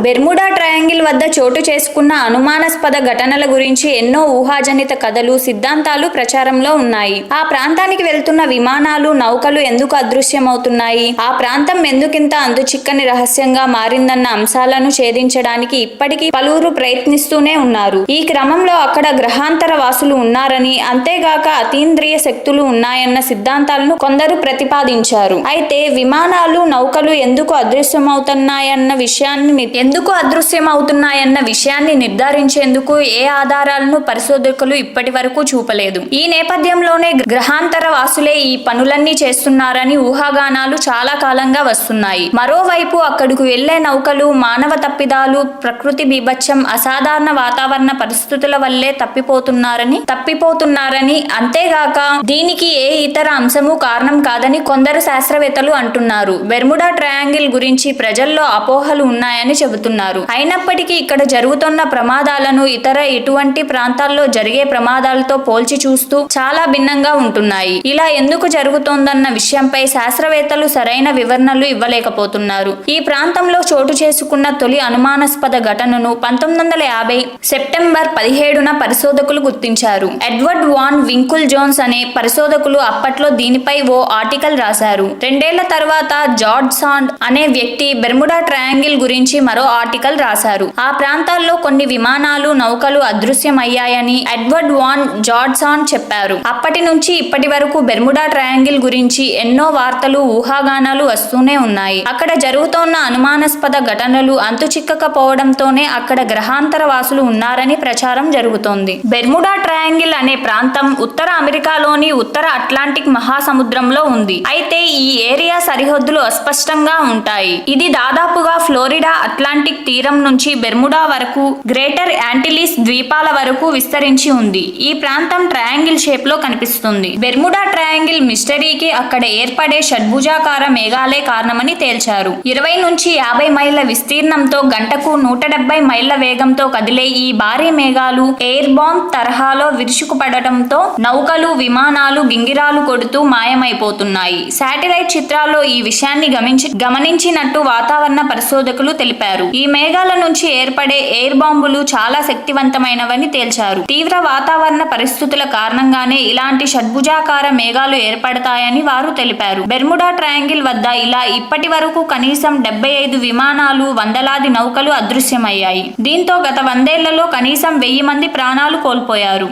Bermuda triangle వద్ద చోటు చేసుకున్న అనుమానాస్పద ఘటనల గురించి ఎన్నో ఊహాజనిత కథలు, సిద్ధాంతాలు ప్రచారంలో ఉన్నాయి. ఆ ప్రాంతానికి వెళ్తున్న విమానాలు, నౌకలు ఎందుకు అదృశ్యమవుతున్నాయి? ఆ ప్రాంతం ఎందుకింత అందుచిక్కని రహస్యంగా మారిందన్న అంశాలను ఛేదించడానికి ఇప్పటికీ పలువురు ప్రయత్నిస్తూనే ఉన్నారు. ఈ క్రమంలో అక్కడ గ్రహాంతర వాసులు ఉన్నారని, అంతేగాక అతీంద్రియ శక్తులు ఉన్నాయన్న సిద్ధాంతాలను కొందరు ప్రతిపాదించారు. అయితే విమానాలు, నౌకలు ఎందుకు అదృశ్యమవుతున్నాయన్న విషయాన్ని నిర్ధారించేందుకు ఏ ఆధారాలను పరిశోధకులు ఇప్పటి వరకు చూపలేదు. ఈ నేపథ్యంలోనే గ్రహాంతర వాసులే ఈ పనులన్నీ చేస్తున్నారని ఊహాగానాలు చాలా కాలంగా వస్తున్నాయి. మరోవైపు అక్కడకు వెళ్లే నౌకలు మానవ తప్పిదాలు, ప్రకృతి బీభత్సం, అసాధారణ వాతావరణ పరిస్థితుల వల్లే తప్పిపోతున్నారని, అంతేగాక దీనికి ఏ ఇతర అంశము కారణం కాదని కొందరు శాస్త్రవేత్తలు అంటున్నారు. బెర్ముడా ట్రయాంగిల్ గురించి ప్రజల్లో అపోహలు ఉన్నాయని చెబుతున్నారు. అయినప్పటికీ ఇక్కడ జరుగుతున్న ప్రమాదాలను ఇతర ఎటువంటి ప్రాంతాల్లో జరిగే ప్రమాదాలతో పోల్చి చూస్తూ చాలా భిన్నంగా ఉంటున్నాయి. ఇలా ఎందుకు జరుగుతోందన్న విషయంపై శాస్త్రవేత్తలు సరైన వివరణలు ఇవ్వలేకపోతున్నారు. ఈ ప్రాంతంలో చోటు చేసుకున్న తొలి అనుమానాస్పద ఘటనను 1950 సెప్టెంబర్ 17న పరిశోధకులు గుర్తించారు. ఎడ్వర్డ్ వాన్ వింకుల్ జోన్స్ అనే పరిశోధకులు అప్పట్లో దీనిపై ఓ ఆర్టికల్ రాశారు. 2 ఏళ్ల తర్వాత జార్జ్ సాండ్ అనే వ్యక్తి బెర్ముడా ట్రయాంగిల్ గురించి మరో ఆర్టికల్ రాశారు. ఆ ప్రాంతాల్లో కొన్ని విమానాలు, నౌకలు అదృశ్యమయ్యాయని ఎడ్వర్డ్ వాన్ జార్జ్ సాండ్ చెప్పారు. అప్పటి నుంచి ఇప్పటి వరకు బెర్ముడా ట్రయాంగిల్ గురించి ఎన్నో వార్తలు, ఊహాగానాలు వస్తూనే ఉన్నాయి. అక్కడ జరుగుతోన్న అనుమానాస్పద ఘటనలు అంతుచిక్కకపోవడంతోనే అక్కడ గ్రహాంతర వాసులు ఉన్నారని ప్రచారం జరుగుతోంది. బెర్ముడా ట్రయాంగిల్ అనే ప్రాంతం ఉత్తర అమెరికాలోని ఉత్తర అట్లాంటిక్ మహాసముద్రంలో ఉంది. అయితే ఈ ఏరియా సరిహద్దులు అస్పష్టంగా ఉంటాయి. ఇది దాదాపుగా ఫ్లోరిడా అట్లాంటిక్ తీరం నుంచి బెర్ముడా వరకు, గ్రేటర్ యాంటిలీస్ ద్వీపాల వరకు విస్తరించి ఉంది. ఈ ప్రాంతం ట్రయాంగిల్ షేప్ లో కనిపిస్తుంది. బెర్ముడా ట్రయాంగిల్ మిస్టరీకి అక్కడ ఏర్పడే షడ్భుజాకార మేఘాలే కారణమని తేల్చారు. 20 నుంచి 50 మైళ్ల విస్తీర్ణంతో గంటకు 170 మైళ్ల వేగంతో కదిలే ఈ భారీ మేఘాలు ఎయిర్ బాంబ్ తరహాలో విరుచుకుపడటంతో నౌకలు, విమానాలు గింగిరాలు కొడుతూ మాయమైపోతున్నాయి. శాటిలైట్ చిత్రాల్లో ఈ విషయాన్ని గమనించినట్టు వాతావరణ పరిశోధకులు తెలిపారు. ఈ మేఘాల నుంచి ఏర్పడే ఎయిర్ బాంబులు చాలా శక్తివంతమైనవని తేల్చారు. తీవ్ర వాతావరణ పరిస్థితుల కారణంగానే ఇలాంటి షడ్భుజాకార మేఘాలు ఏర్పడతాయని వారు తెలిపారు. బెర్ముడా ట్రయాంగిల్ వద్ద ఇలా ఇప్పటి వరకు కనీసం 75 విమానాలు, వందలాది నౌకలు అదృశ్యమయ్యాయి. దీంతో గత 100 ఏళ్లలో కనీసం 1000 మంది ప్రాణాలు కోల్పోయారు.